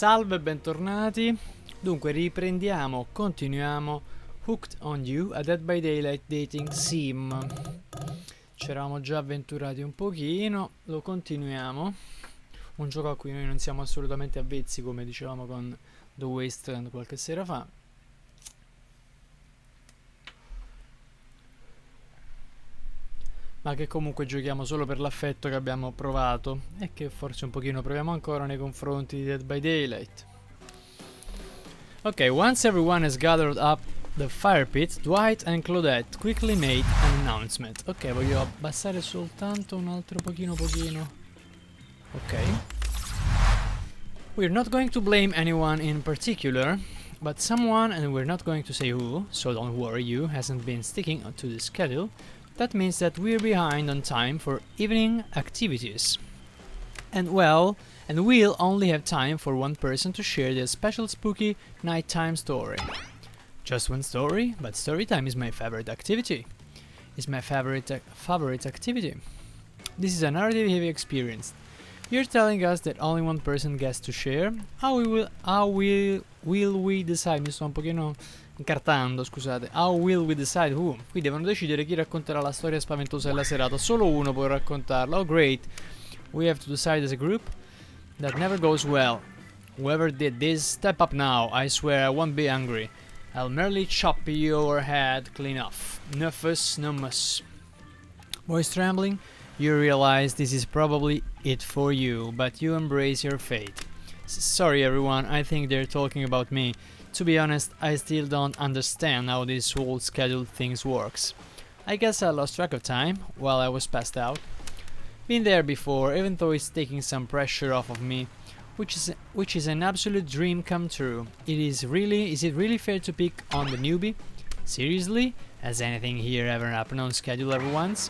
Salve e bentornati. Dunque riprendiamo, continuiamo Hooked on You, a Dead by Daylight dating sim. Ci eravamo già avventurati un pochino, lo continuiamo. Un gioco a cui noi non siamo assolutamente avvezzi, come dicevamo con The Wasteland qualche sera fa. Ma che comunque giochiamo solo per l'affetto che abbiamo provato e che forse un pochino proviamo ancora nei confronti di Dead by Daylight. Ok, once everyone has gathered up the fire pit, Dwight and Claudette quickly made an announcement. Ok, voglio abbassare soltanto un altro pochino. Ok. We're not going to blame anyone in particular, but someone, and we're not going to say who, so don't worry, you hasn't been sticking to the schedule. That means that we're behind on time for evening activities. And we'll only have time for one person to share their special spooky nighttime story. Just one story, but story time is my favorite activity. Activity. This is a narrative heavy experience. You're telling us that only one person gets to share? How will we decide? Mi sto un pochino incartando, scusate. How will we decide who? Qui devono decidere chi racconterà la storia spaventosa della serata. Solo uno può raccontarla. Oh great. We have to decide as a group? That never goes well. Whoever did this, step up now. I swear I won't be angry. I'll merely chop your head clean off. No fuss, no muss. Voice trembling? You realize this is probably it for you, but you embrace your fate. Sorry everyone, I think they're talking about me. To be honest, I still don't understand how this whole schedule things works. I guess I lost track of time while I was passed out. Been there before, even though it's taking some pressure off of me, which is an absolute dream come true. Is it really fair to pick on the newbie? Seriously? Has anything here ever happened on schedule ever once?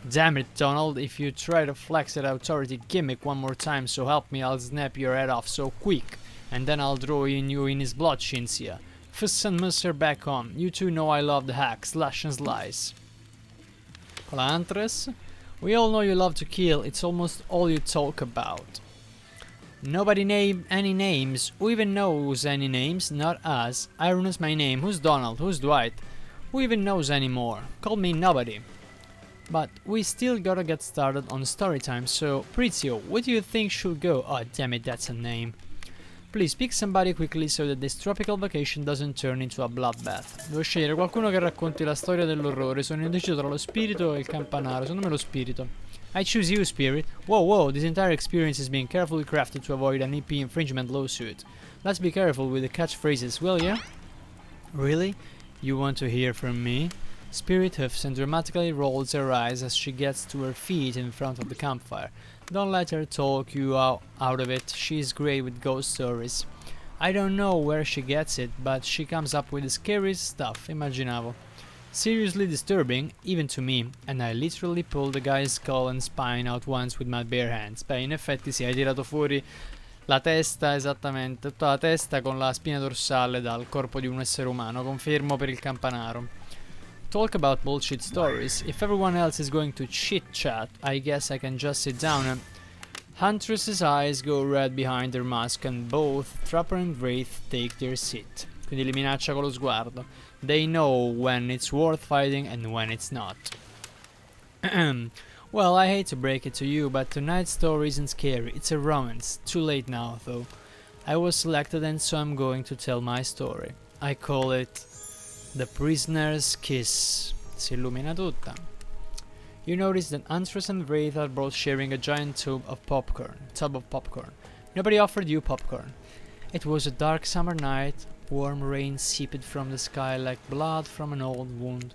Damn it, Donald, if you try to flex that authority gimmick one more time, so help me, I'll snap your head off so quick, and then I'll draw you in his blood, Shinsia. Fuss and muss are back on. You two know I love the hack, slash and slice. Huntress? We all know you love to kill, it's almost all you talk about. Nobody name any names. Who even knows any names? Not us. Iron's my name. Who's Donald? Who's Dwight? Who even knows anymore? Call me nobody. But we still gotta get started on story time, so Prizio, what do you think should go? Oh damn it, that's a name. Please pick somebody quickly so that this tropical vacation doesn't turn into a bloodbath. Devo scegliere qualcuno che racconti la storia dell'orrore. Sono indeciso tra lo spirito e il campanaro. Secondo me lo spirito. I choose you, Spirit. Whoa, this entire experience is being carefully crafted to avoid an EP infringement lawsuit. Let's be careful with the catchphrases, will ya? Really? You want to hear from me? Spirit huffs and dramatically rolls her eyes as she gets to her feet in front of the campfire. Don't let her talk you out of it, she's great with ghost stories. I don't know where she gets it, but she comes up with the scariest stuff, immaginavo. Seriously disturbing, even to me, and I literally pulled the guy's skull and spine out once with my bare hands. Beh, in effetti sì, hai tirato fuori la testa, esattamente, tutta la testa con la spina dorsale dal corpo di un essere umano, confermo per il campanaro. Talk about bullshit stories. If everyone else is going to chit-chat, I guess I can just sit down and... Huntress's eyes go red behind her mask and both Trapper and Wraith take their seat. Quindi li minaccia con lo sguardo. They know when it's worth fighting and when it's not. Well, I hate to break it to you, but tonight's story isn't scary. It's a romance. Too late now, though. I was selected and so I'm going to tell my story. I call it... The Prisoner's Kiss. Si illumina tutta. You notice that Huntress and Wraith are both sharing a giant tub of popcorn. Nobody offered you popcorn. It was a dark summer night. Warm rain seeped from the sky like blood from an old wound.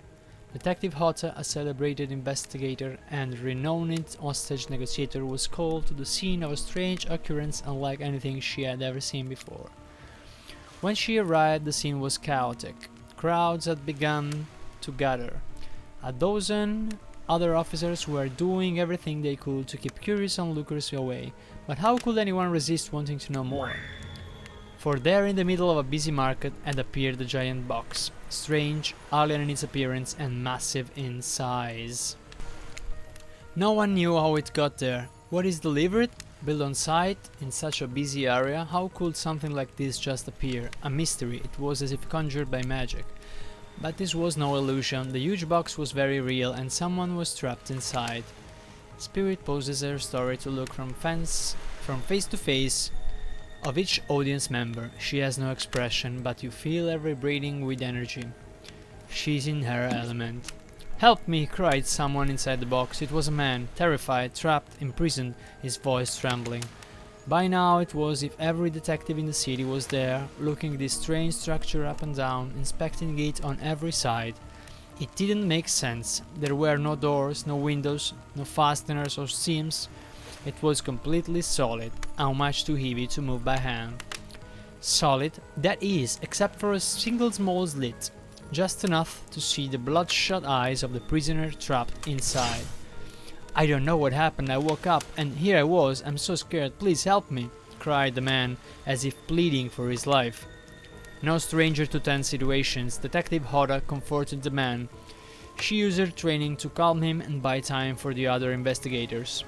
Detective Hotta, a celebrated investigator and renowned hostage negotiator, was called to the scene of a strange occurrence unlike anything she had ever seen before. When she arrived, the scene was chaotic. Crowds had begun to gather. A dozen other officers were doing everything they could to keep curious onlookers away, but how could anyone resist wanting to know more? For there in the middle of a busy market had appeared a giant box, strange, alien in its appearance and massive in size. No one knew how it got there, what is delivered, Built on site, in such a busy area, how could something like this just appear? A mystery, it was as if conjured by magic. But this was no illusion, the huge box was very real and someone was trapped inside. Spirit pauses her story to look from face to face of each audience member. She has no expression, but you feel every breathing with energy. She's in her element. "Help me!" cried someone inside the box. It was a man, terrified, trapped, imprisoned, his voice trembling. By now it was as if every detective in the city was there, looking this strange structure up and down, inspecting it on every side. It didn't make sense. There were no doors, no windows, no fasteners or seams. It was completely solid, how much too heavy to move by hand. Solid, that is, except for a single small slit. Just enough to see the bloodshot eyes of the prisoner trapped inside. "I don't know what happened, I woke up and here I was, I'm so scared, please help me," cried the man, as if pleading for his life. No stranger to tense situations, Detective Hoda comforted the man. She used her training to calm him and buy time for the other investigators.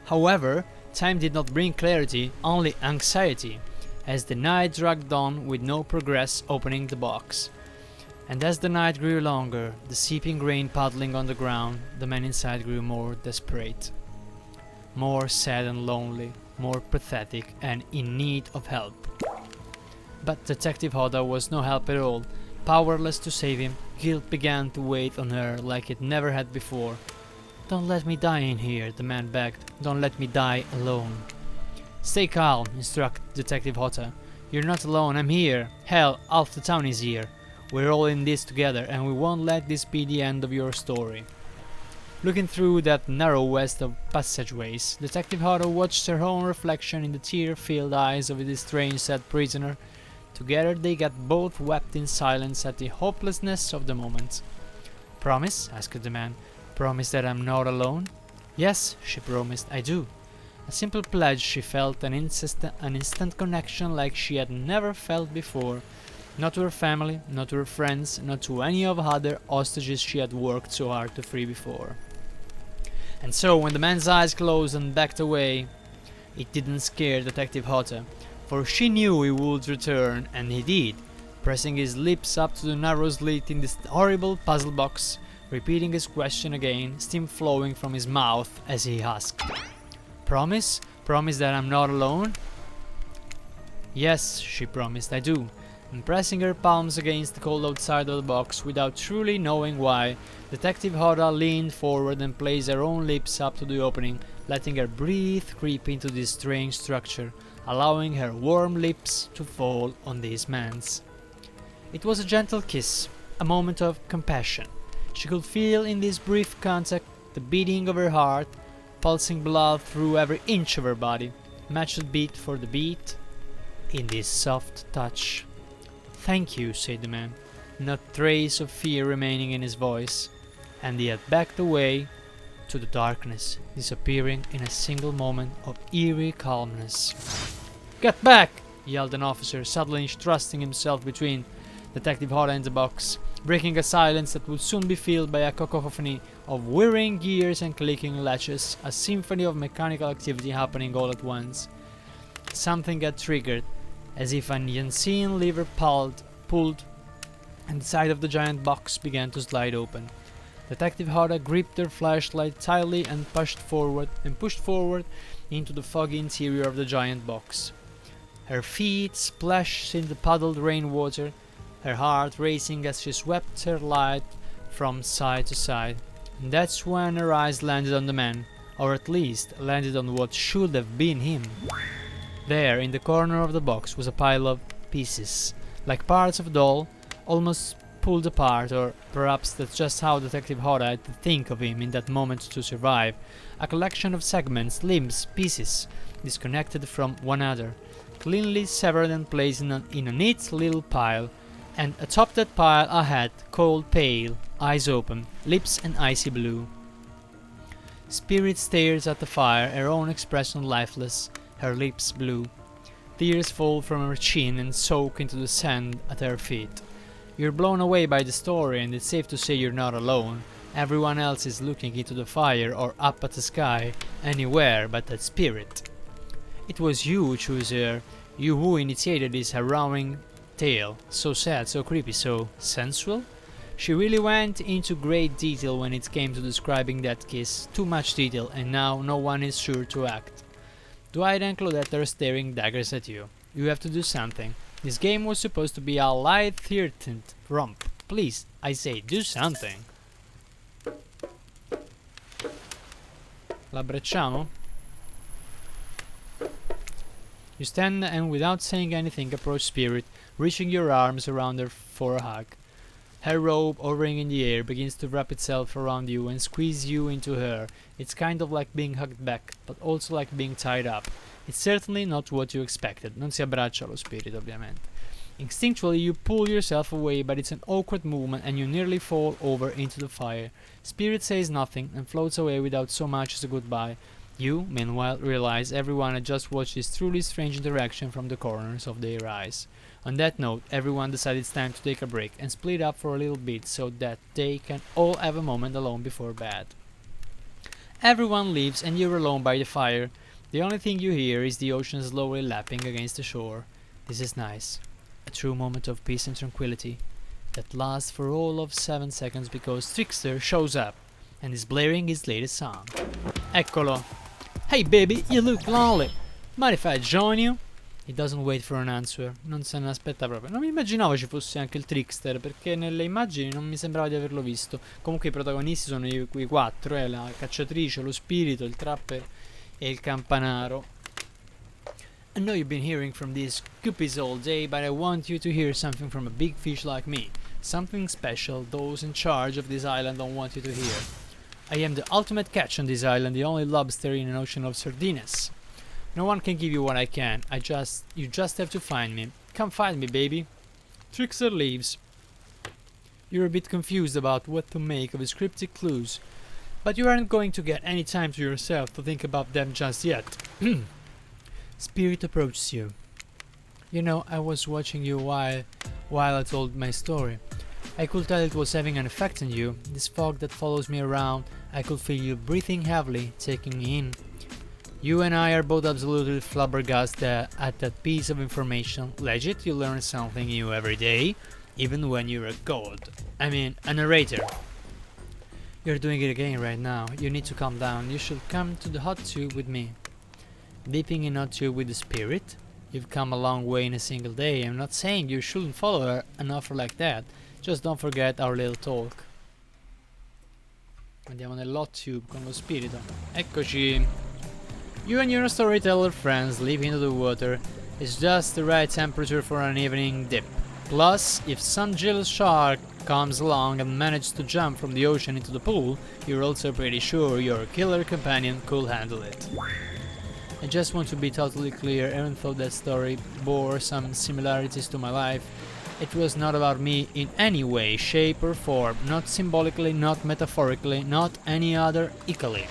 However, time did not bring clarity, only anxiety, as the night dragged on with no progress opening the box. And as the night grew longer, the seeping rain puddling on the ground, the man inside grew more desperate. More sad and lonely, more pathetic and in need of help. But Detective Hoda was no help at all. Powerless to save him, guilt began to weigh on her like it never had before. "Don't let me die in here," the man begged. "Don't let me die alone." "Stay calm," instructed Detective Hoda. "You're not alone, I'm here. Hell, half the town is here. We're all in this together and we won't let this be the end of your story." Looking through that narrow west of passageways, Detective Hoda watched her own reflection in the tear-filled eyes of the strange sad prisoner. Together they got both wept in silence at the hopelessness of the moment. "Promise?" asked the man. "Promise that I'm not alone?" "Yes," she promised, "I do." A simple pledge. She felt an instant connection like she had never felt before. Not to her family, not to her friends, not to any of the other hostages she had worked so hard to free before. And so, when the man's eyes closed and backed away, it didn't scare Detective Hoda, for she knew he would return, and he did, pressing his lips up to the narrow slit in this horrible puzzle box, repeating his question again, steam flowing from his mouth as he asked, "Promise? Promise that I'm not alone?" "Yes," she promised, "I do." And pressing her palms against the cold outside of the box without truly knowing why, Detective Hoda leaned forward and placed her own lips up to the opening, letting her breath creep into this strange structure, allowing her warm lips to fall on this man's. It was a gentle kiss, a moment of compassion. She could feel in this brief contact the beating of her heart, pulsing blood through every inch of her body, matched beat for the beat in this soft touch. "Thank you," said the man, not a trace of fear remaining in his voice, and he had backed away to the darkness, disappearing in a single moment of eerie calmness. "Get back!" yelled an officer, suddenly thrusting himself between Detective Hoda and the box, breaking a silence that would soon be filled by a cacophony of whirring gears and clicking latches, a symphony of mechanical activity happening all at once. Something had triggered, as if an unseen lever pulled, and the side of the giant box began to slide open. Detective Hoda gripped her flashlight tightly and pushed forward into the foggy interior of the giant box. Her feet splashed in the puddled rainwater, her heart racing as she swept her light from side to side. And that's when her eyes landed on the man, or at least landed on what should have been him. There, in the corner of the box, was a pile of pieces, like parts of a doll, almost pulled apart, or perhaps that's just how Detective Hoda had to think of him in that moment to survive. A collection of segments, limbs, pieces, disconnected from one another, cleanly severed and placed in a neat little pile, and atop that pile a head, cold pale, eyes open, lips an icy blue. Spirit stares at the fire, her own expression lifeless, her lips blue. Tears fall from her chin and soak into the sand at her feet. You're blown away by the story, and it's safe to say you're not alone. Everyone else is looking into the fire or up at the sky, anywhere but that spirit. It was you who chose her, you who initiated this harrowing tale. So sad, so creepy, so sensual? She really went into great detail when it came to describing that kiss. Too much detail, and now no one is sure to act. Dwight and Claudette are staring daggers at you. You have to do something. This game was supposed to be a light-hearted romp. Please, I say, do something. L'abbracciamo? You stand and without saying anything approach Spirit, reaching your arms around her for a hug. Her robe, hovering in the air, begins to wrap itself around you and squeeze you into her. It's kind of like being hugged back, but also like being tied up. It's certainly not what you expected. Non si abbraccia lo spirito, ovviamente. Instinctually you pull yourself away, but it's an awkward movement and you nearly fall over into the fire. Spirit says nothing and floats away without so much as a goodbye. You, meanwhile, realize everyone had just watched this truly strange interaction from the corners of their eyes. On that note, everyone decided it's time to take a break and split up for a little bit so that they can all have a moment alone before bed. Everyone leaves and you're alone by the fire. The only thing you hear is the ocean slowly lapping against the shore. This is nice. A true moment of peace and tranquility that lasts for all of 7 seconds because Trickster shows up and is blaring his latest song. Eccolo! Hey baby, you look lonely. Mind if I join you? He doesn't wait for an answer. Non se ne aspetta proprio. Non mi immaginavo ci fosse anche il Trickster, perché nelle immagini non mi sembrava di averlo visto. Comunque i protagonisti sono i 4, la cacciatrice, lo spirito, il trapper e il campanaro. I know you've been hearing from these guppies all day, but I want you to hear something from a big fish like me. Something special those in charge of this island don't want you to hear. I am the ultimate catch on this island, the only lobster in an ocean of sardines. No one can give you what I can. You just have to find me. Come find me, baby. Trickster leaves. You're a bit confused about what to make of his cryptic clues, but you aren't going to get any time to yourself to think about them just yet. Spirit approaches you. You know, I was watching you while I told my story. I could tell it was having an effect on you. This fog that follows me around, I could feel you breathing heavily, taking me in. You and I are both absolutely flabbergasted at that piece of information. Legit, you learn something new every day, even when you're a god. I mean, a narrator. You're doing it again right now. You need to calm down. You should come to the hot tube with me. Dipping in hot tube with the spirit? You've come a long way in a single day. I'm not saying you shouldn't follow an offer like that. Just don't forget our little talk. Andiamo nell'hot tube con lo spirito. Eccoci. You and your storyteller friends leap into the water. It's just the right temperature for an evening dip. Plus, if some jealous shark comes along and manages to jump from the ocean into the pool, you're also pretty sure your killer companion could handle it. I just want to be totally clear, even though that story bore some similarities to my life, it was not about me in any way, shape or form, not symbolically, not metaphorically, not any other equally.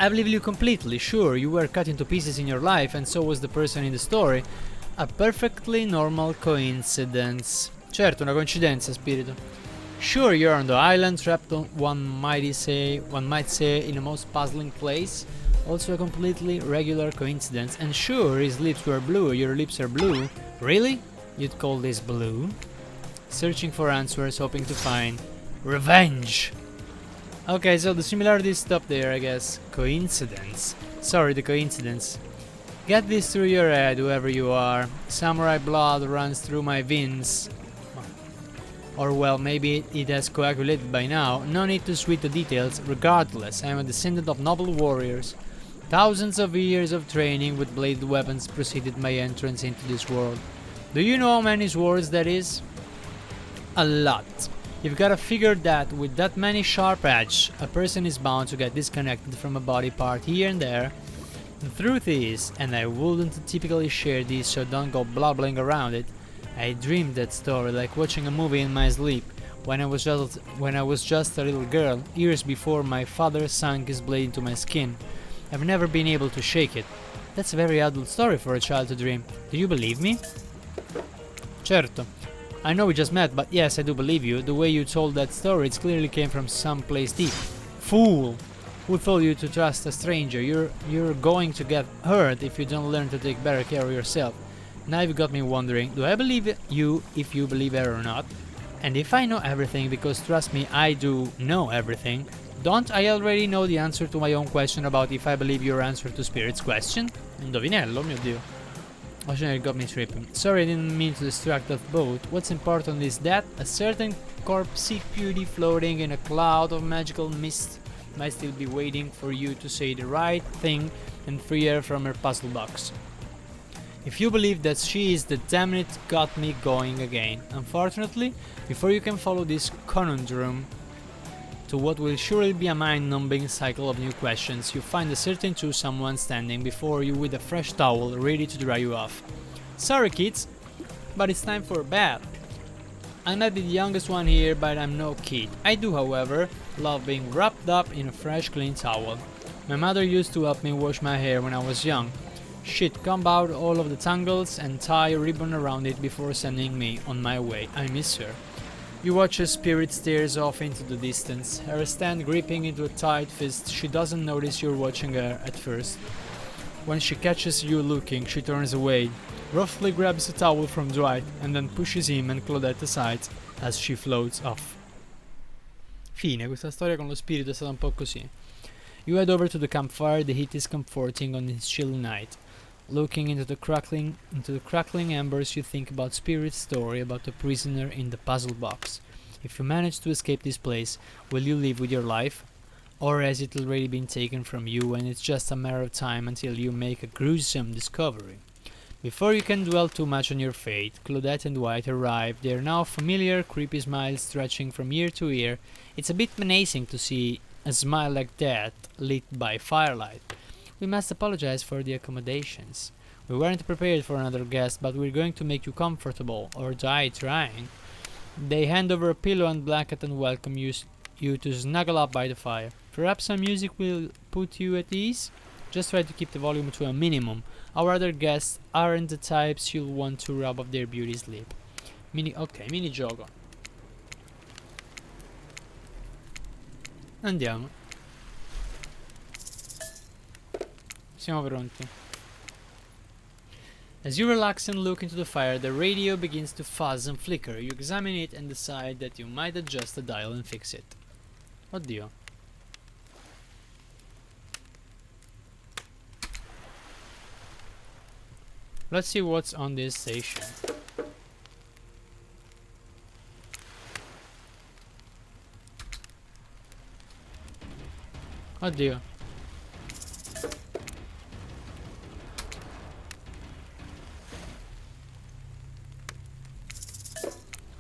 I believe you completely. Sure, you were cut into pieces in your life and so was the person in the story. A perfectly normal coincidence. Certo, una coincidenza, spirito. Sure, you're on the island, trapped on one might say, in a most puzzling place. Also a completely regular coincidence. And sure, his lips were blue, your lips are blue. Really? You'd call this blue? Searching for answers, hoping to find revenge. Okay, so the similarities stop there, I guess. Coincidence. Sorry, the coincidence. Get this through your head, whoever you are. Samurai blood runs through my veins. Or well, maybe it has coagulated by now. No need to sweep the details. Regardless, I am a descendant of noble warriors. Thousands of years of training with bladed weapons preceded my entrance into this world. Do you know how many swords that is? A lot. You've gotta figure that with that many sharp edges, a person is bound to get disconnected from a body part here and there. The truth is, and I wouldn't typically share this so don't go blabbling around it, I dreamed that story like watching a movie in my sleep when I was just a little girl, years before my father sunk his blade into my skin. I've never been able to shake it. That's a very adult story for a child to dream. Do you believe me? Certo. I know we just met, but yes, I do believe you. The way you told that story, it clearly came from someplace deep. Fool! Who told you to trust a stranger? You're going to get hurt if you don't learn to take better care of yourself. Now you've got me wondering, do I believe you if you believe it or not? And if I know everything, because trust me, I do know everything, don't I already know the answer to my own question about if I believe your answer to Spirit's question? Indovinello, mio dio. It got me tripping. Sorry, I didn't mean to distract us both. What's important is that a certain corpsey beauty floating in a cloud of magical mist might still be waiting for you to say the right thing and free her from her puzzle box. If you believe that she is, the damn it got me going again. Unfortunately, before you can follow this conundrum to what will surely be a mind-numbing cycle of new questions, you find a certain true someone standing before you with a fresh towel ready to dry you off. Sorry kids, but it's time for bed. I might be the youngest one here, but I'm no kid. I do, however, love being wrapped up in a fresh clean towel. My mother used to help me wash my hair when I was young. She'd comb out all of the tangles and tie a ribbon around it before sending me on my way. I miss her. You watch as Spirit stares off into the distance, her stand gripping into a tight fist. She doesn't notice you're watching her at first. When she catches you looking, she turns away, roughly grabs a towel from Dwight, and then pushes him and Claudette aside as she floats off. Fine, questa storia con lo spirito è stata un po' così. You head over to the campfire. The heat is comforting on this chill night. Looking into the crackling embers, you think about Spirit's story about the prisoner in the puzzle box. If you manage to escape this place, will you live with your life? Or has it already been taken from you and it's just a matter of time until you make a gruesome discovery? Before you can dwell too much on your fate, Claudette and Dwight arrive, their now familiar creepy smiles stretching from ear to ear. It's a bit menacing to see a smile like that lit by firelight. We must apologize for the accommodations. We weren't prepared for another guest, but we're going to make you comfortable, or die trying. They hand over a pillow and blanket and welcome you to snuggle up by the fire. Perhaps some music will put you at ease? Just try to keep the volume to a minimum. Our other guests aren't the types you'll want to rub off their beauty sleep. Mini gioco. Andiamo. Siamo pronti. As you relax and look into the fire, the radio begins to fuzz and flicker. You examine it and decide that you might adjust the dial and fix it. Oddio. Let's see what's on this station. Oddio.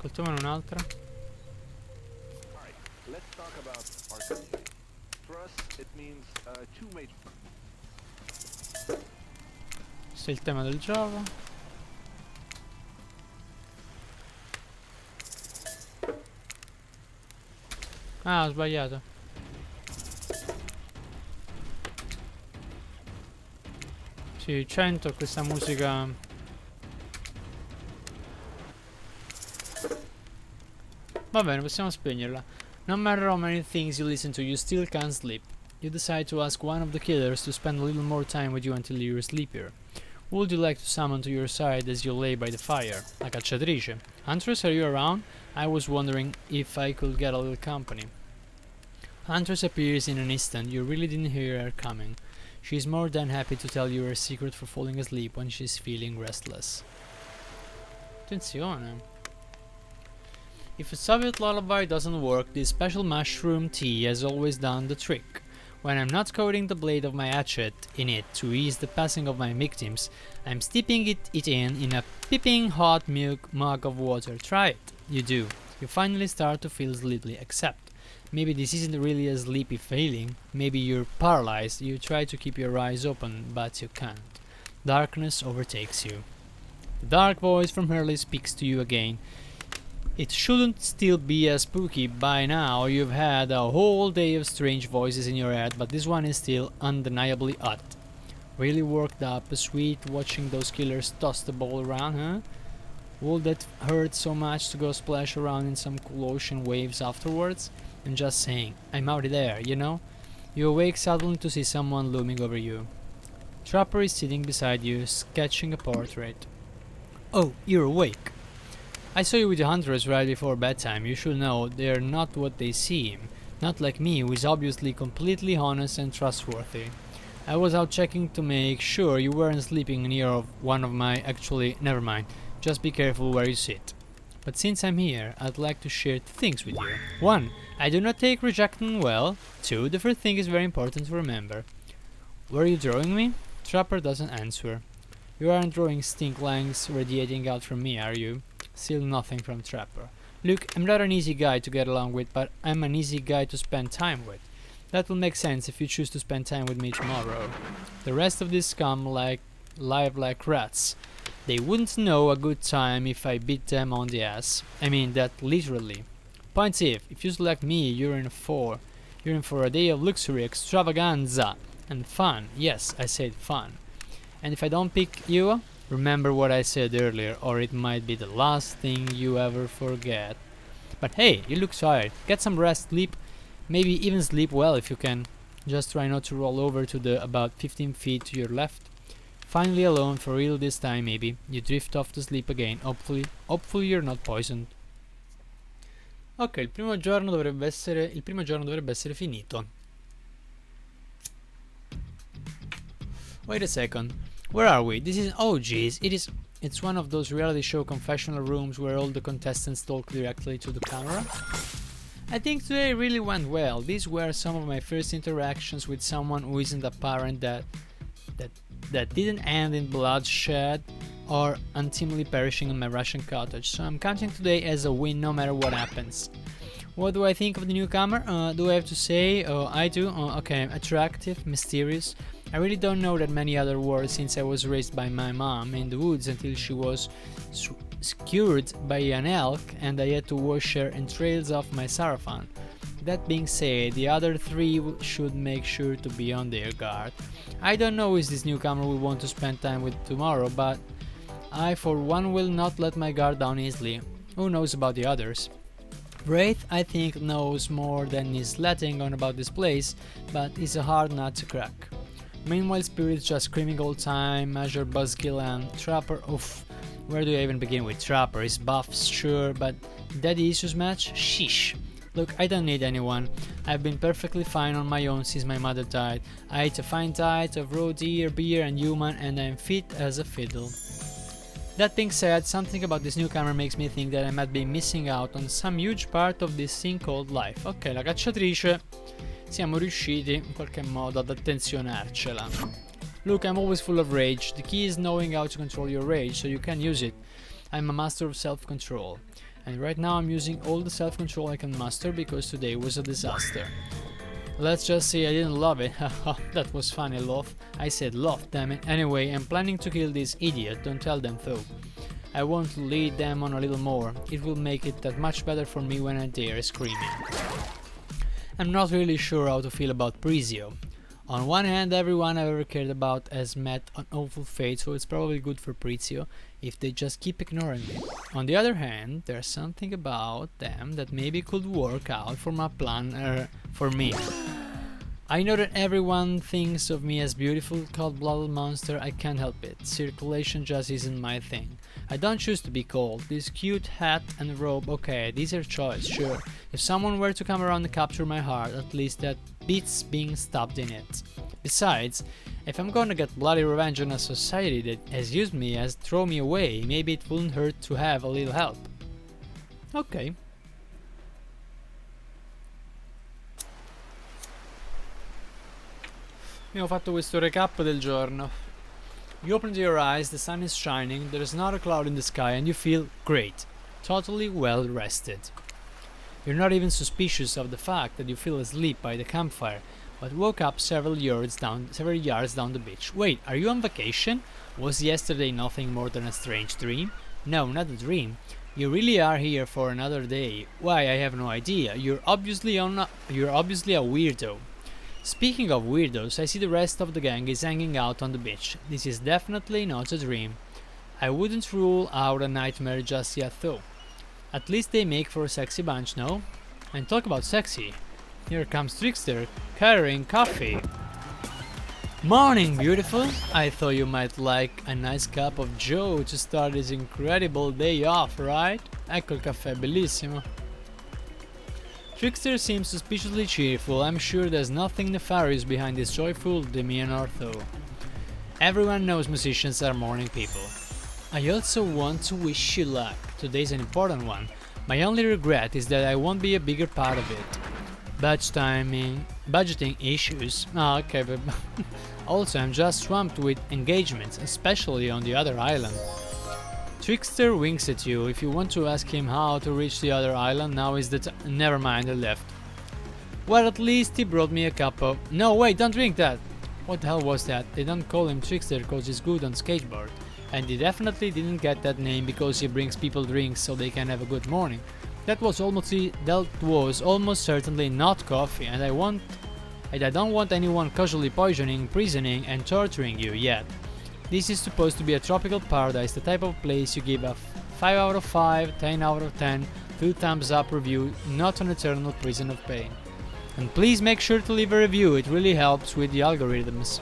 Ascoltiamone un'altra. Alright, let's talk about our community. For us, it means two major. Questo è il tema del gioco. Ah, ho sbagliato. Sì, 100 questa musica. Va bene, possiamo spegnerla. No matter how many things you listen to, you still can't sleep. You decide to ask one of the killers to spend a little more time with you until you're sleepier. Who would you like to summon to your side as you lay by the fire? La cacciatrice. Huntress, are you around? I was wondering if I could get a little company. Huntress appears in an instant. You really didn't hear her coming. She is more than happy to tell you her secret for falling asleep when she's feeling restless. Attenzione. If a Soviet lullaby doesn't work, this special mushroom tea has always done the trick. When I'm not coating the blade of my hatchet in it to ease the passing of my victims, I'm steeping it in a piping hot milk mug of water. Try it. You do. You finally start to feel sleepy, except maybe this isn't really a sleepy feeling. Maybe you're paralyzed. You try to keep your eyes open, but you can't. Darkness overtakes you. The dark voice from Hurley speaks to you again. It shouldn't still be as spooky by now. You've had a whole day of strange voices in your head, but this one is still undeniably odd. Really worked up, sweet, watching those killers toss the ball around, huh? Would that hurt so much to go splash around in some cool ocean waves afterwards? And just saying, I'm out there, you know? You awake suddenly to see someone looming over you. Trapper is sitting beside you, sketching a portrait. Oh, you're awake. I saw you with the hunters right before bedtime. You should know they're not what they seem. Not like me, who is obviously completely honest and trustworthy. I was out checking to make sure you weren't sleeping near one of my... Actually, never mind. Just be careful where you sit. But since I'm here, I'd like to share 2 things with you. 1. I do not take rejection well. 2. The first thing is very important to remember. Were you drawing me? Trapper doesn't answer. You aren't drawing stink lines radiating out from me, are you? Still nothing from Trapper. Look, I'm not an easy guy to get along with, but I'm an easy guy to spend time with. That will make sense if you choose to spend time with me tomorrow. The rest of this scum live like rats. They wouldn't know a good time if I beat them on the ass. I mean that literally. Point if you select me, you're in for a day of luxury, extravaganza, and fun. Yes, I said fun. And if I don't pick you, remember what I said earlier, or it might be the last thing you ever forget. But hey, you look tired. Get some rest, sleep. Maybe even sleep well if you can. Just try not to roll over to the about 15 feet to your left. Finally alone, for real this time maybe. You drift off to sleep again, hopefully you're not poisoned. Ok, il primo giorno dovrebbe essere finito. Wait a second. Where are we? This is... Oh jeez, it's one of those reality show confessional rooms where all the contestants talk directly to the camera. I think today really went well. These were some of my first interactions with someone who isn't a parent that didn't end in bloodshed or untimely perishing in my Russian cottage, so I'm counting today as a win no matter what happens. What do I think of the newcomer? Do I have to say? I do. Okay, attractive, mysterious. I really don't know that many other words since I was raised by my mom in the woods until she was skewered by an elk and I had to wash her entrails off my sarafan. That being said, the other 3 should make sure to be on their guard. I don't know if this newcomer will want to spend time with tomorrow, but I for one will not let my guard down easily. Who knows about the others? Wraith, I think, knows more than he's letting on about this place, but it's a hard nut to crack. Meanwhile, Spirit's just screaming all time, Major Buzzkill and Trapper, oof. Where do I even begin with Trapper? His buffs, sure, but daddy issues match? Sheesh. Look, I don't need anyone. I've been perfectly fine on my own since my mother died. I ate a fine diet of raw deer, beer and human, and I'm fit as a fiddle. That being said, something about this newcomer makes me think that I might be missing out on some huge part of this thing called life. Ok, la cacciatrice, siamo riusciti in qualche modo ad attenzionarcela. Look, I'm always full of rage. The key is knowing how to control your rage so you can use it. I'm a master of self-control. And right now I'm using all the self-control I can muster because today was a disaster. Let's just say I didn't love it. Haha, that was funny, love. I said love, damn it. Anyway, I'm planning to kill this idiot, don't tell them though. I want to lead them on a little more. It will make it that much better for me when I dare screaming. I'm not really sure how to feel about Prizio. On one hand, everyone I've ever cared about has met an awful fate, so it's probably good for Prizio if they just keep ignoring me. On the other hand, there's something about them that maybe could work out for my plan for me. I know that everyone thinks of me as beautiful, cold-blooded monster. I can't help it. Circulation just isn't my thing. I don't choose to be cold. This cute hat and robe, okay, these are choice, sure. If someone were to come around and capture my heart, at least that beats being stabbed in it. Besides, if I'm gonna get bloody revenge on a society that has used me as throw me away, maybe it wouldn't hurt to have a little help. Ok. Abbiamo fatto questo recap del giorno. You open your eyes, the sun is shining, there is not a cloud in the sky and you feel great. Totally well rested. You're not even suspicious of the fact that you fell asleep by the campfire, but woke up several yards down the beach. Wait, are you on vacation? Was yesterday nothing more than a strange dream? No, not a dream. You really are here for another day. Why, I have no idea. You're obviously a weirdo. Speaking of weirdos, I see the rest of the gang is hanging out on the beach. This is definitely not a dream. I wouldn't rule out a nightmare just yet though. At least they make for a sexy bunch, no? And talk about sexy. Here comes Trickster, carrying coffee. Morning, beautiful! I thought you might like a nice cup of joe to start this incredible day off, right? Ecco il caffè, bellissimo. Trickster seems suspiciously cheerful. I'm sure there's nothing nefarious behind this joyful demeanor though. Everyone knows musicians are morning people. I also want to wish you luck. Today's an important one. My only regret is that I won't be a bigger part of it. Budgeting issues. Ah, okay, but also I'm just swamped with engagements, especially on the other island. Trickster winks at you. If you want to ask him how to reach the other island, now is the time. Never mind, I left. Well, at least he brought me a cup of... No, wait, don't drink that! What the hell was that? They don't call him Trickster because he's good on skateboard. And he definitely didn't get that name because he brings people drinks so they can have a good morning. That was almost certainly not coffee, and I don't want anyone casually poisoning, imprisoning, and torturing you yet. This is supposed to be a tropical paradise, the type of place you give a 5 out of 5, 10 out of 10, 2 thumbs up review, not an eternal prison of pain. And please make sure to leave a review, it really helps with the algorithms.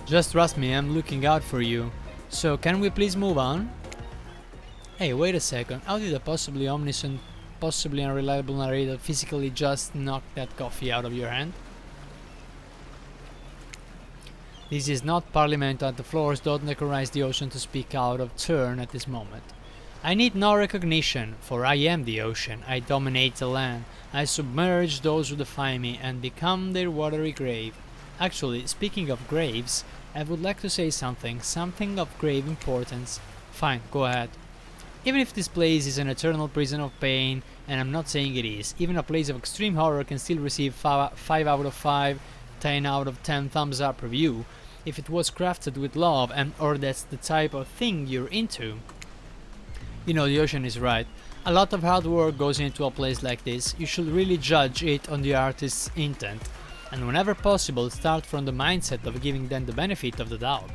Just trust me, I'm looking out for you. So can we please move on? Hey, wait a second, how did a possibly omniscient, possibly unreliable narrator physically just knock that coffee out of your hand? This is not Parliament and the floors don't necrorize the ocean to speak out of turn at this moment. I need no recognition, for I am the ocean, I dominate the land, I submerge those who defy me and become their watery grave. Actually, speaking of graves, I would like to say something of grave importance. Fine, go ahead. Even if this place is an eternal prison of pain, and I'm not saying it is, even a place of extreme horror can still receive 5 out of 5, 10 out of 10 thumbs up review, if it was crafted with love and or that's the type of thing you're into. You know, the ocean is right. A lot of hard work goes into a place like this. You should really judge it on the artist's intent, and whenever possible start from the mindset of giving them the benefit of the doubt.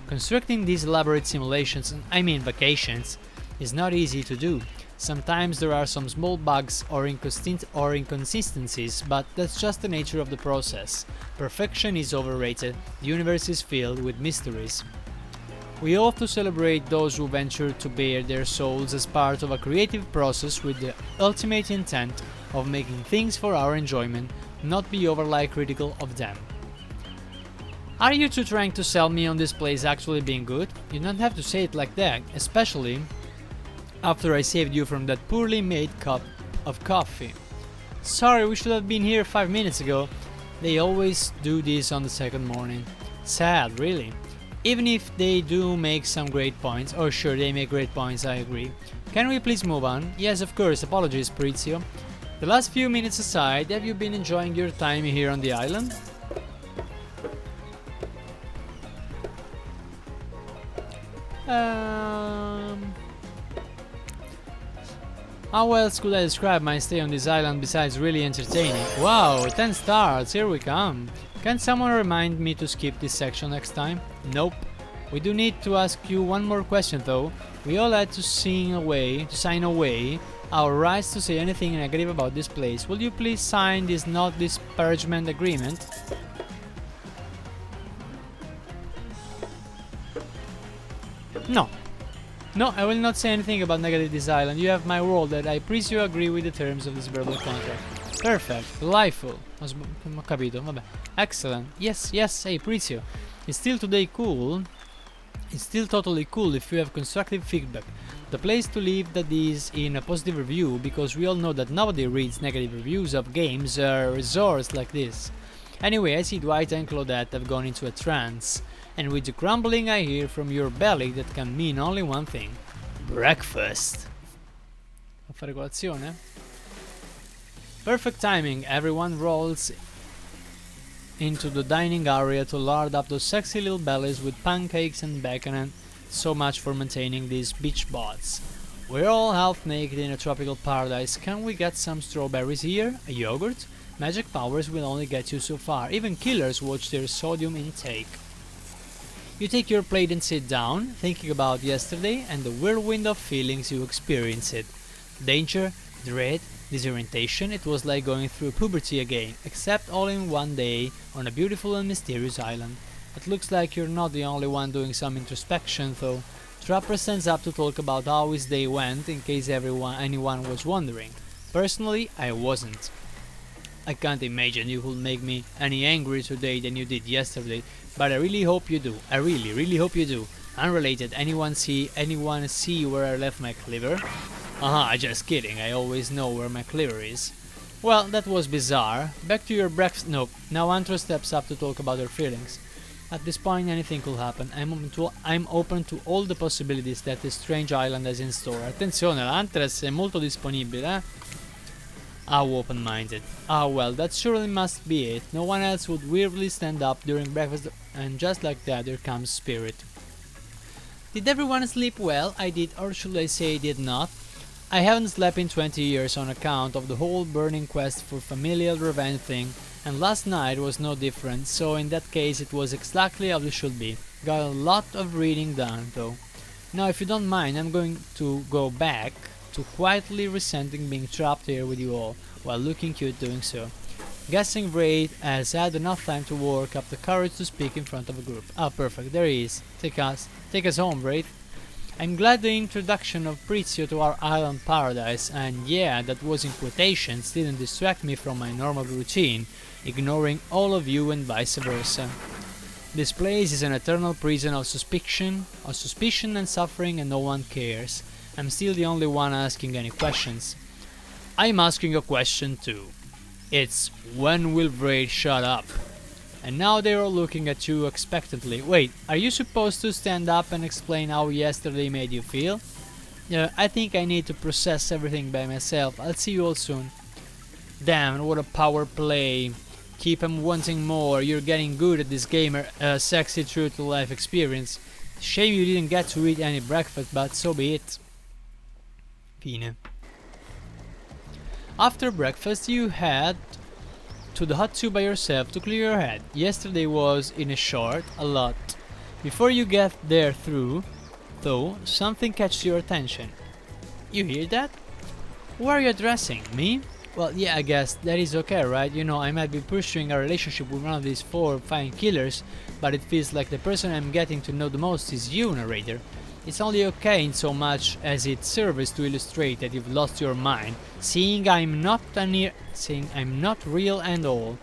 Constructing these elaborate simulations, vacations, is not easy to do. Sometimes there are some small bugs or inconsistencies, but that's just the nature of the process. Perfection is overrated, the universe is filled with mysteries. We ought to celebrate those who venture to bare their souls as part of a creative process with the ultimate intent of making things for our enjoyment, not be overly critical of them. Are you two trying to sell me on this place actually being good? You don't have to say it like that, especially after I saved you from that poorly made cup of coffee. Sorry, we should have been here 5 minutes ago. They always do this on the second morning. Sad, really. Even if they do make some great points. Oh sure, they make great points, I agree. Can we please move on? Yes, of course, apologies, Prizio. The last few minutes aside, have you been enjoying your time here on the island? How else could I describe my stay on this island besides really entertaining? Wow, 10 stars, here we come. Can someone remind me to skip this section next time? Nope. We do need to ask you one more question though. We all had to sign away our rights to say anything negative about this place. Will you please sign this not disparagement agreement? No. No, I will not say anything about negative this island. You have my word that I Prizio agree with the terms of this verbal contract. Perfect. Delightful. Ho capito, vabbè. Excellent. Yes, hey Prizio. It's still totally cool if you have constructive feedback. The place to leave that is in a positive review, because we all know that nobody reads negative reviews of games or resorts like this. Anyway, I see Dwight and Claudette have gone into a trance, and with the grumbling I hear from your belly that can mean only one thing. Breakfast. A fare colazione? Perfect timing, everyone rolls into the dining area to lard up those sexy little bellies with pancakes and bacon, and so much for maintaining these beach bods. We're all half naked in a tropical paradise. Can we get some strawberries here? A yogurt? Magic powers will only get you so far. Even killers watch their sodium intake. You take your plate and sit down, thinking about yesterday and the whirlwind of feelings you experienced. Danger, Dread, disorientation, it was like going through puberty again, except all in one day on a beautiful and mysterious island. It looks like you're not the only one doing some introspection though. Trapper stands up to talk about how his day went in case anyone was wondering. Personally, I wasn't. I can't imagine you will make me any angrier today than you did yesterday, but I really hope you do. I really hope you do. Unrelated, anyone see where I left my cleaver? Just kidding, I always know where my cleaver is. Well, that was bizarre. Back to your breakfast. Nope. Now Antro steps up to talk about her feelings. At this point, anything could happen. I'm open to all the possibilities that this strange island has in store. Attenzione, l'Antres è molto disponibile, eh? How open-minded. Ah well, that surely must be it. No one else would weirdly stand up during breakfast, and just like that, there comes Spirit. Did everyone sleep well? I did, or should I say did not. I haven't slept in 20 years on account of the whole burning quest for familial revenge thing, and last night was no different, so in that case it was exactly how it should be. Got a lot of reading done though. Now if you don't mind, I'm going to go back to quietly resenting being trapped here with you all, while looking cute doing so. Guessing Wraith has had enough time to work up the courage to speak in front of a group. Ah, perfect, there he is. Take us home, Wraith. I'm glad the introduction of Prizio to our island paradise, and yeah, that was in quotations, didn't distract me from my normal routine, ignoring all of you and vice versa. This place is an eternal prison of suspicion and suffering, and no one cares. I'm still the only one asking any questions. I'm asking a question too. It's when will Wraith shut up? And now they're all looking at you expectantly. Wait, are you supposed to stand up and explain how yesterday made you feel? I think I need to process everything by myself. I'll see you all soon. Damn, what a power play. Keep 'em wanting more. You're getting good at this gamer, sexy true to life experience. Shame you didn't get to eat any breakfast, but so be it. Fine. After breakfast you head to the hot tub by yourself to clear your head. Yesterday was, in a short, a lot. Before you get there though, something catches your attention. You hear that? Who are you addressing? Me? Well, yeah, I guess that is okay, right? You know, I might be pursuing a relationship with one of these 4 fine killers, but it feels like the person I'm getting to know the most is you, narrator. It's only okay in so much as it serves to illustrate that you've lost your mind, seeing I'm not real and all.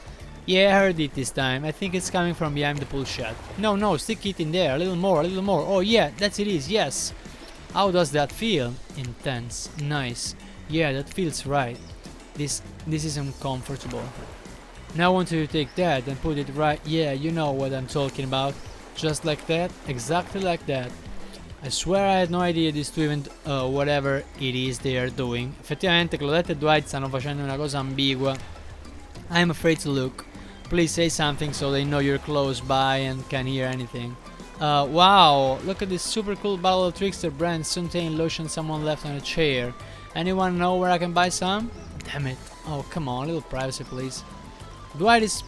Yeah, I heard it this time. I think it's coming from behind the pull shot. No, stick it in there. A little more. Oh yeah, that's it is, yes. How does that feel? Intense. Nice. Yeah, that feels right. This is uncomfortable. Now I want you to take that and put it right. Yeah, you know what I'm talking about. Just like that. Exactly like that. I swear I had no idea these two even whatever it is they are doing. Effettivamente Claudette e Dwight stanno facendo una cosa ambigua. I'm afraid to look. Please say something so they know you're close by and can hear anything. Wow, look at this super cool bottle of Trickster brand Suntain lotion someone left on a chair. Anyone know where I can buy some? Damn it. Oh, come on, a little privacy please. Dwight is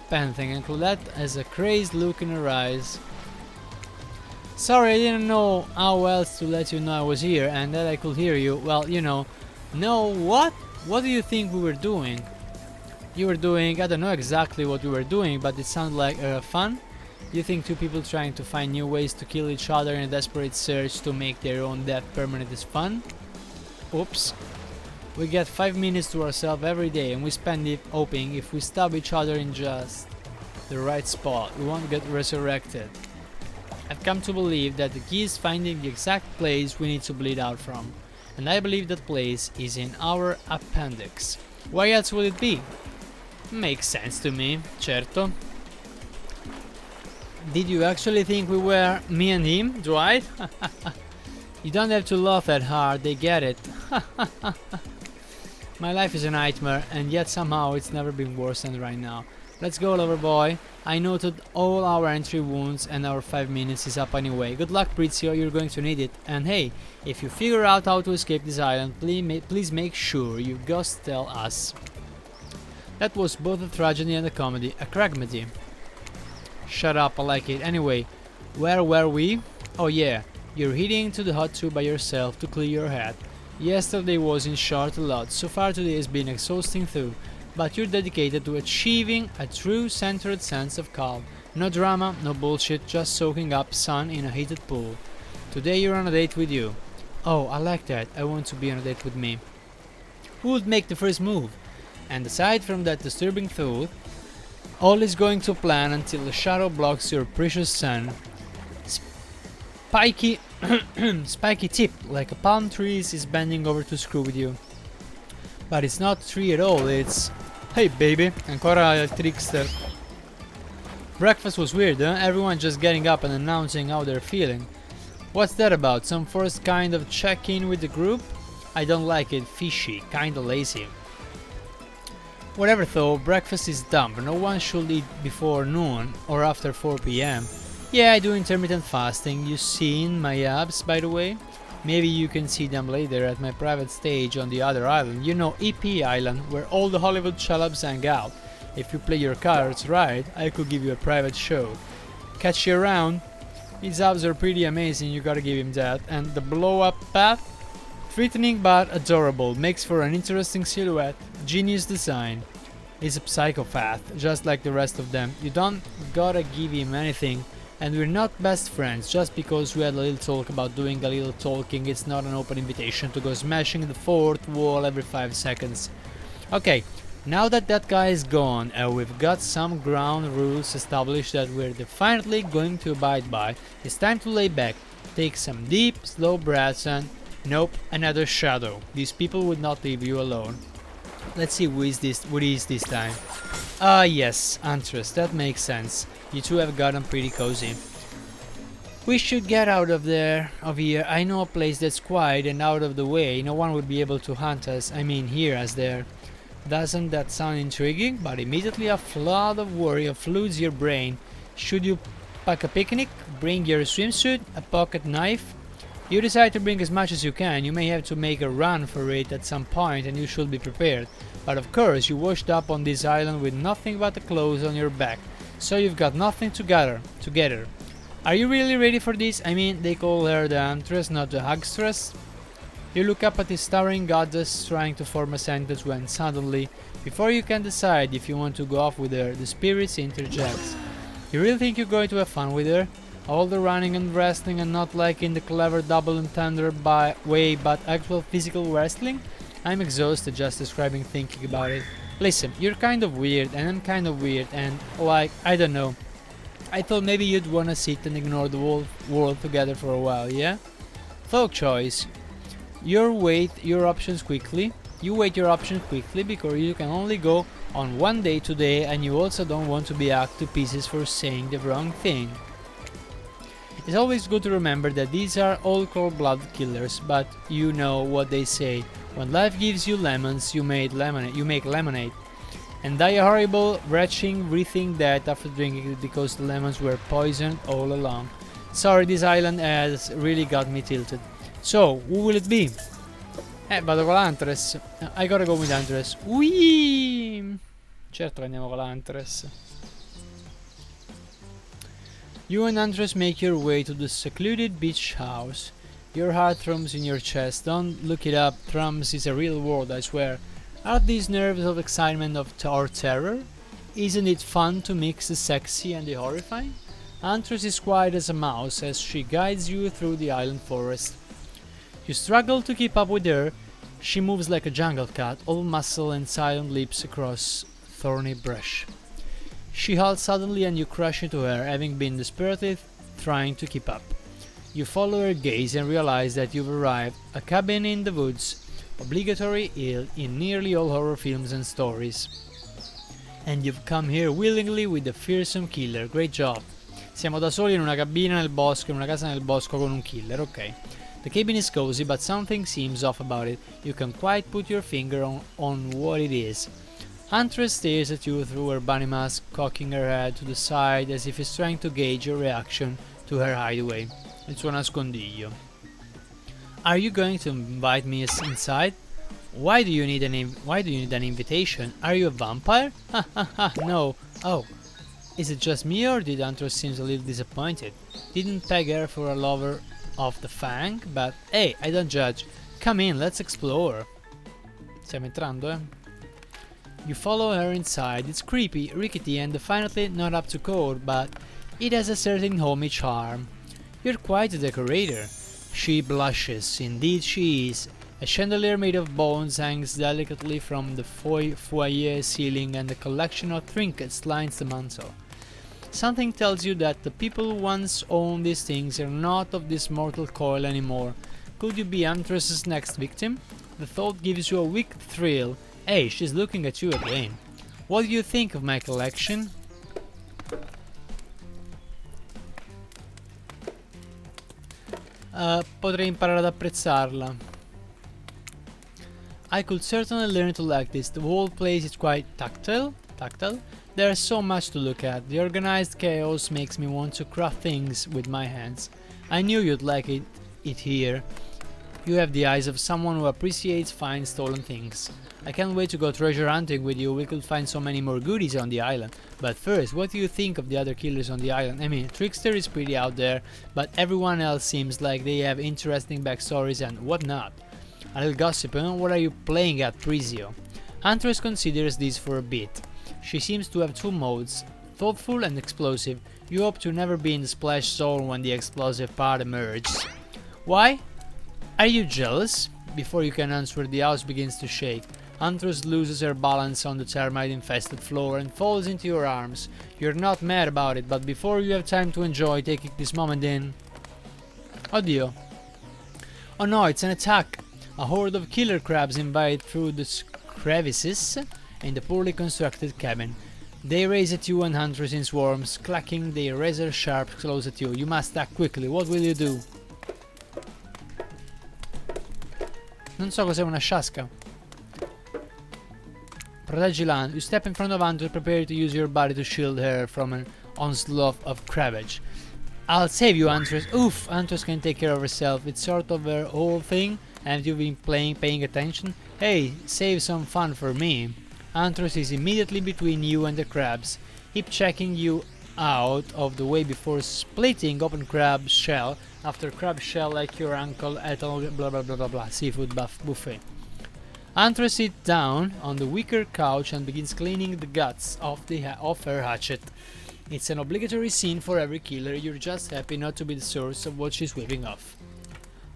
panting and Claudette has a crazed look in her eyes. Sorry, I didn't know how else to let you know I was here and that I could hear you. Well, you know. No, what? What do you think we were doing? You were doing, I don't know exactly what we were doing, but it sounded like fun? You think two people trying to find new ways to kill each other in a desperate search to make their own death permanent is fun? Oops. We get 5 minutes to ourselves every day and we spend it hoping if we stab each other in just the right spot, we won't get resurrected. I've come to believe that the key is finding the exact place we need to bleed out from, and I believe that place is in our appendix. Why else would it be? Makes sense to me, certo. Did you actually think we were me and him, Dwight? You don't have to laugh that hard, they get it. My life is a nightmare, and yet somehow it's never been worse than right now. Let's go, lover boy. I noted all our entry wounds and our 5 minutes is up anyway. Good luck, Prizio, you're going to need it. And hey, if you figure out how to escape this island, please make sure you ghost tell us. That was both a tragedy and a comedy, a cragmedy. Shut up, I like it. Anyway, where were we? Oh yeah, you're heading to the hot tub by yourself to clear your head. Yesterday was in short a lot, so far today has been exhausting too, but you're dedicated to achieving a true centered sense of calm. No drama, no bullshit, just soaking up sun in a heated pool. Today you're on a date with you. Oh, I like that, I want to be on a date with me. Who would make the first move? And aside from that disturbing thought, all is going to plan until the shadow blocks your precious sun. Spiky, spiky tip, like a palm tree is bending over to screw with you. But it's not a tree at all, it's... Hey baby, ancora il trickster. Breakfast was weird, huh? Everyone just getting up and announcing how they're feeling. What's that about? Some forced kind of check-in with the group? I don't like it, fishy, kinda lazy. Whatever though, breakfast is dumb, no one should eat before noon or after 4 PM. Yeah, I do intermittent fasting, you seen my abs by the way? Maybe you can see them later at my private stage on the other island, you know EP Island, where all the Hollywood celebs hang out. If you play your cards right, I could give you a private show. Catch you around? His abs are pretty amazing, you gotta give him that, and the blow up path? Threatening but adorable, makes for an interesting silhouette, genius design. He's a psychopath, just like the rest of them, you don't gotta give him anything. And we're not best friends, just because we had a little talk about doing a little talking, it's not an open invitation to go smashing the fourth wall every 5 seconds. Okay, now that that guy is gone and we've got some ground rules established that we're definitely going to abide by, it's time to lay back, take some deep, slow breaths and... Nope, another shadow. These people would not leave you alone. Let's see who is this time. Ah yes, Huntress, that makes sense. You two have gotten pretty cozy. We should get out of here. I know a place that's quiet and out of the way. No one would be able to hunt us, I mean hear us there. Doesn't that sound intriguing? But immediately a flood of worry floods your brain. Should you pack a picnic? Bring your swimsuit? A pocket knife? You decide to bring as much as you can. You may have to make a run for it at some point and you should be prepared. But of course you washed up on this island with nothing but the clothes on your back. So you've got nothing together. Are you really ready for this? I mean, they call her the Huntress, not the Hugstress. You look up at this towering goddess trying to form a sentence when suddenly, before you can decide if you want to go off with her, the spirits interjects. You really think you're going to have fun with her? All the running and wrestling and not like in the clever double entendre way but actual physical wrestling? I'm exhausted just describing thinking about it. Listen, you're kind of weird and I'm kind of weird and like, I don't know. I thought maybe you'd wanna sit and ignore the whole world together for a while, yeah? Folk choice. You wait your options quickly because you can only go on one day today and you also don't want to be hacked to pieces for saying the wrong thing. It's always good to remember that these are all cold-blooded killers, but you know what they say. When life gives you lemons, you make lemonade. And die a horrible, retching, breathing death after drinking it because the lemons were poisoned all along. Sorry, this island has really got me tilted. So, who will it be? Vado con l'Huntress. I gotta go with Huntress. Whee! Certo che andiamo con l'Huntress. You and Huntress make your way to the secluded beach house. Your heart thrums in your chest. Don't look it up, thrums is a real word, I swear. Are these nerves of excitement or terror? Isn't it fun to mix the sexy and the horrifying? Huntress is quiet as a mouse as she guides you through the island forest. You struggle to keep up with her. She moves like a jungle cat, all muscle and silent leaps across thorny brush. She halts suddenly and you crash into her, having been desperately trying to keep up. You follow her gaze and realize that you've arrived, a cabin in the woods, obligatory in nearly all horror films and stories. And you've come here willingly with a fearsome killer, great job. Siamo da soli in una cabina nel bosco, in una casa nel bosco con un killer, ok. The cabin is cozy, but something seems off about it. You can't quite put your finger on what it is. Huntress stares at you through her bunny mask, cocking her head to the side as if she's trying to gauge your reaction to her hideaway. Il suo nascondiglio. Are you going to invite me inside? Why do you need an invitation? Are you a vampire? Ha ha ha, no. Oh. Is it just me or did Huntress seem a little disappointed? Didn't peg her for a lover of the fang, but hey, I don't judge. Come in, let's explore. Stiamo entrando, eh? You follow her inside. It's creepy, rickety, and definitely not up to code, but it has a certain homey charm. You're quite a decorator. She blushes. Indeed she is. A chandelier made of bones hangs delicately from the foyer ceiling, and a collection of trinkets lines the mantel. Something tells you that the people who once owned these things are not of this mortal coil anymore. Could you be Huntress's next victim? The thought gives you a weak thrill. Hey, she's looking at you again. What do you think of my collection? Potrei imparare ad apprezzarla. I could certainly learn to like this. The whole place is quite tactile. There's so much to look at. The organized chaos makes me want to craft things with my hands. I knew you'd like it here. You have the eyes of someone who appreciates fine stolen things. I can't wait to go treasure hunting with you. We could find so many more goodies on the island. But first, what do you think of the other killers on the island? I mean, Trickster is pretty out there, but everyone else seems like they have interesting backstories and whatnot. A little gossip, huh? What are you playing at, Prizio? Huntress considers this for a bit. She seems to have two modes, thoughtful and explosive. You hope to never be in the splash zone when the explosive part emerges. Why? Are you jealous? Before you can answer, the house begins to shake. Huntress loses her balance on the termite-infested floor and falls into your arms. You're not mad about it, but before you have time to enjoy taking this moment in... Oddio. Oh no, it's an attack! A horde of killer crabs invade through the crevices in the poorly constructed cabin. They race at you and Huntress in swarms, clacking their razor-sharp claws at you. You must act quickly. What will you do? Non so cos'è una sciasca. Proteggi Land. You step in front of Huntress, prepare to use your body to shield her from an onslaught of cabbage. I'll save you, Huntress. Oof! Huntress can take care of herself. It's sort of her whole thing. Haven't you been paying attention? Hey, save some fun for me. Huntress is immediately between you and the crabs, hip checking you out of the way before splitting open crab shell after crab shell like your uncle at all blah blah blah blah blah seafood buffet. Huntress sits down on the wicker couch and begins cleaning the guts off her hatchet. It's an obligatory scene for every killer. You're just happy not to be the source of what she's whipping off.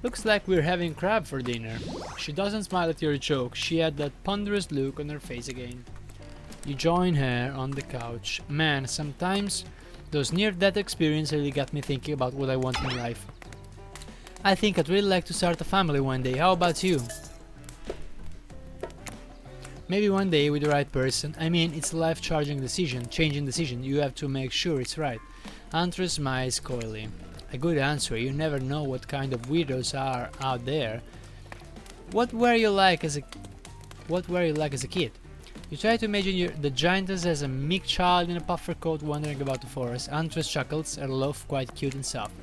Looks like we're having crab for dinner. She doesn't smile at your joke. She had that ponderous look on her face again. You join her on the couch. Man, sometimes those near-death experiences really got me thinking about what I want in life. I think I'd really like to start a family one day. How about you? Maybe one day with the right person. I mean, it's a life-changing decision. You have to make sure it's right. Huntress smiles coyly. A good answer. You never know what kind of weirdos are out there. What were you like as a kid? You try to imagine the giantess as a meek child in a puffer coat wandering about the forest. Huntress chuckles, her laugh quite cute and soft.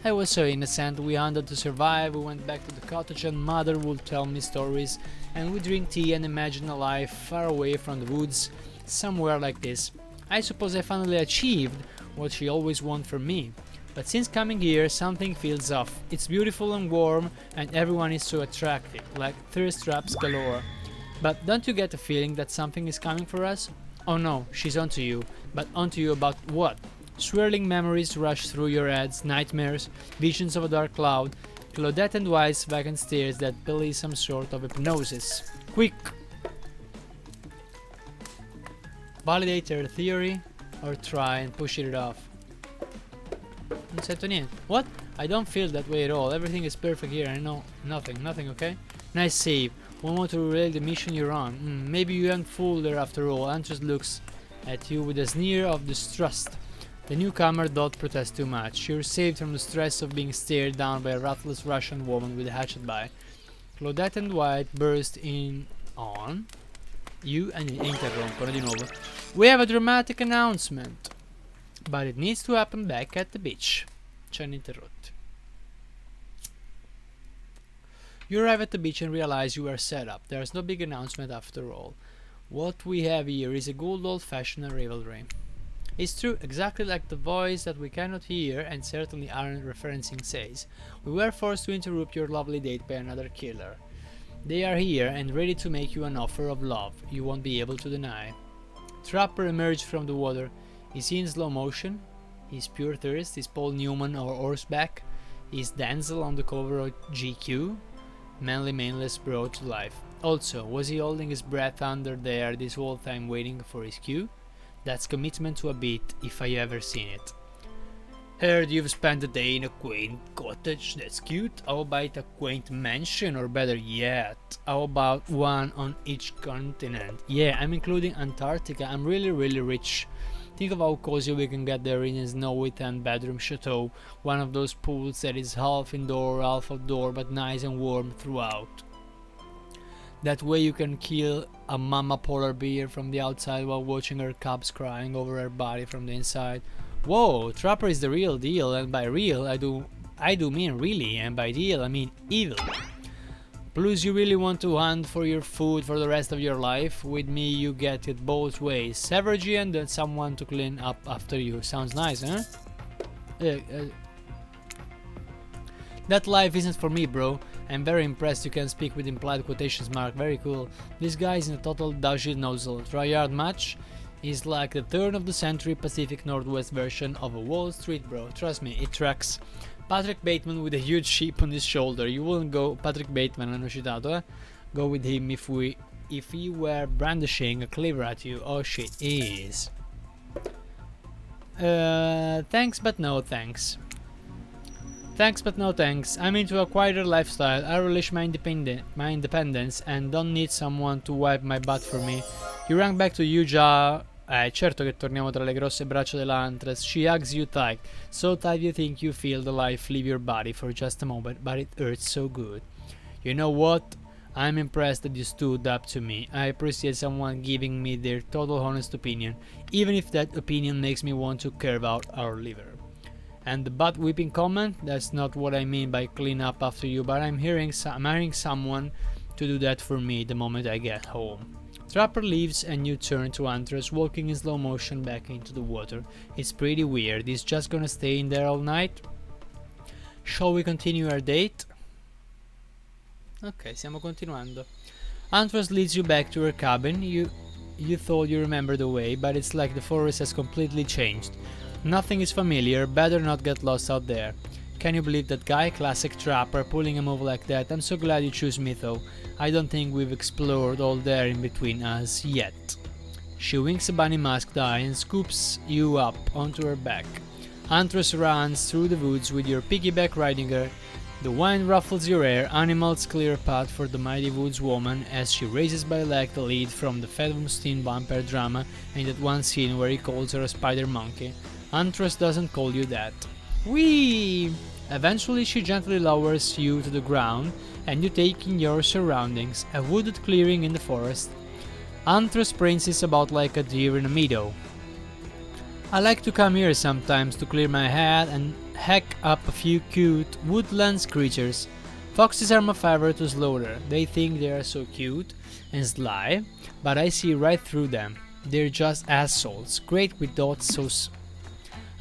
I was so innocent. We hunted to survive. We went back to the cottage and mother would tell me stories, and we drink tea and imagine a life far away from the woods, somewhere like this. I suppose I finally achieved what she always wanted from me. But since coming here, something feels off. It's beautiful and warm, and everyone is so attractive, like thirst traps galore. But don't you get the feeling that something is coming for us? Oh no, she's onto you. But onto you about what? Swirling memories rush through your heads, nightmares, visions of a dark cloud, Claudette and White's vacant stares that belie some sort of hypnosis. Quick! Validate her theory, or try and push it off. Non sento niente. What? I don't feel that way at all. Everything is perfect here. I know nothing, okay? Nice save. One more to relay the mission you're on. Maybe you haven't fooled her after all. Huntress looks at you with a sneer of distrust. The newcomer don't protest too much. You're saved from the stress of being stared down by a ruthless Russian woman with a hatchet by. Claudette and White burst in on you and interrompono di nuovo. We have a dramatic announcement. But it needs to happen back at the beach. Ci hanno interrotti. You arrive at the beach and realize you are set up. There's no big announcement after all. What we have here is a good old-fashioned rivalry. It's true, exactly like the voice that we cannot hear and certainly aren't referencing says. We were forced to interrupt your lovely date by another killer. They are here and ready to make you an offer of love you won't be able to deny. Trapper emerged from the water. Is he in slow motion? Is pure thirst? Is Paul Newman or horseback? Is Denzel on the cover of GQ? Manly Manless brought to life. Also, was he holding his breath under there this whole time waiting for his cue? That's commitment to a beat, if I ever seen it. Heard you've spent a day in a quaint cottage, that's cute. How about a quaint mansion, or better yet, how about one on each continent? Yeah, I'm including Antarctica, I'm really rich. Think of how cozy we can get there in a snowy 10-bedroom chateau, one of those pools that is half indoor, half outdoor, but nice and warm throughout. That way you can kill a mama polar bear from the outside while watching her cubs crying over her body from the inside. Whoa, Trapper is the real deal, and by real I do mean really, and by deal I mean evil. Plus you really want to hunt for your food for the rest of your life? With me you get it both ways. Savagery and then someone to clean up after you. Sounds nice, huh? That life isn't for me, bro. I'm very impressed you can speak with implied quotations mark. Very cool. This guy is in a total dodgy nozzle. Tryhard match? Is like the turn of the century Pacific Northwest version of a Wall Street, bro. Trust me, it tracks. Patrick Bateman with a huge sheep on his shoulder. You wouldn't go Patrick Bateman, hanno citato, eh? Go with him if he were brandishing a cleaver at you. Oh shit, he is. Thanks but no thanks. Thanks but no thanks. I'm into a quieter lifestyle. I relish my independence and don't need someone to wipe my butt for me. You rang back to you già. Certo che torniamo tra le grosse braccia dell'Antres. She hugs you tight. So tight you think you feel the life leave your body for just a moment, but it hurts so good. You know what? I'm impressed that you stood up to me. I appreciate someone giving me their total honest opinion, even if that opinion makes me want to carve out our liver. And the butt whipping comment? That's not what I mean by clean up after you, but I'm hiring someone to do that for me the moment I get home. Trapper leaves and you turn to Andres walking in slow motion back into the water. It's pretty weird. He's just gonna stay in there all night? Shall we continue our date? Ok, stiamo continuando. Andres leads you back to her cabin. You thought you remembered the way, but it's like the forest has completely changed. Nothing is familiar, better not get lost out there. Can you believe that guy? Classic Trapper, pulling a move like that. I'm so glad you choose me though. I don't think we've explored all there in between us yet. She winks a bunny masked eye and scoops you up onto her back. Huntress runs through the woods with your piggyback riding her. The wind ruffles your hair, animals clear a path for the mighty woodswoman as she races by like the lead from the Fedwumstein vampire drama in that one scene where he calls her a spider monkey. Huntress doesn't call you that. Whee! Eventually she gently lowers you to the ground and you take in your surroundings, a wooded clearing in the forest. Huntress prances about like a deer in a meadow. I like to come here sometimes to clear my head and hack up a few cute woodlands creatures. Foxes are my favorite to slaughter. They think they are so cute and sly, but I see right through them. They're just assholes, great with dots so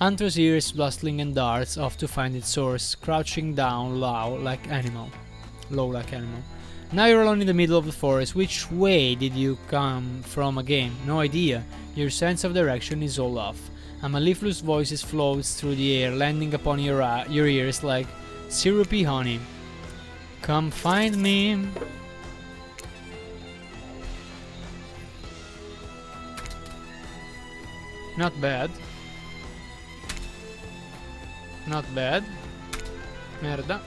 Hunter's ears bustling and darts off to find its source, crouching down low like animal. Now you're alone in the middle of the forest. Which way did you come from again? No idea. Your sense of direction is all off. A mellifluous voice floats through the air, landing upon your ears like syrupy honey. Come find me. Not bad. Not bad. Merda.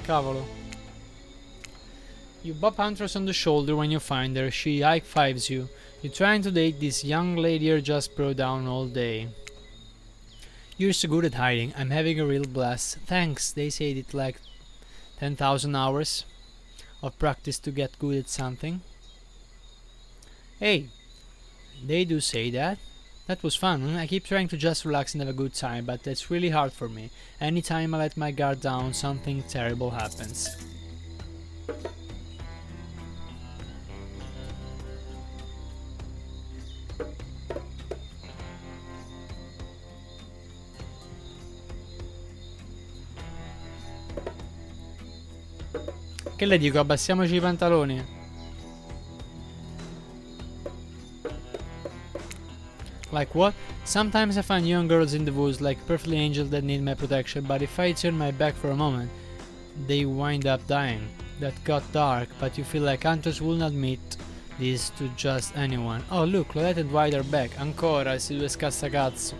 Cavolo. You bop Huntress on the shoulder when you find her. She high-fives you. You're trying to date this young lady or just bro down all day. You're so good at hiding. I'm having a real blast. Thanks. They said it like 10,000 hours of practice to get good at something. Hey, they do say that. That was fun. I keep trying to just relax and have a good time, but that's really hard for me. Anytime I let my guard down, something terrible happens. Che le dico? Abbassiamoci i pantaloni. Like what? Sometimes I find young girls in the woods like perfectly angels that need my protection, but if I turn my back for a moment, they wind up dying. That got dark, but you feel like hunters will not admit this to just anyone. Oh look, Claudette and Dwight are back. Ancora, questi due scassacazzo.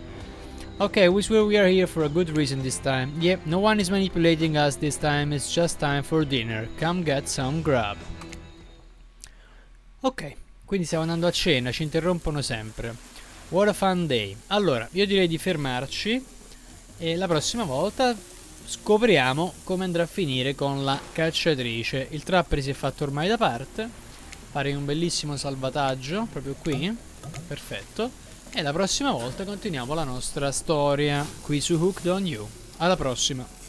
Okay, we swear we are here for a good reason this time. Yep, no one is manipulating us this time, it's just time for dinner. Come get some grub. Ok, quindi stiamo andando a cena, ci interrompono sempre. What a fun day. Allora, io direi di fermarci e la prossima volta scopriamo come andrà a finire con la cacciatrice. Il trapper si è fatto ormai da parte. Fare un bellissimo salvataggio proprio qui. Perfetto. E la prossima volta continuiamo la nostra storia qui su Hooked on You. Alla prossima!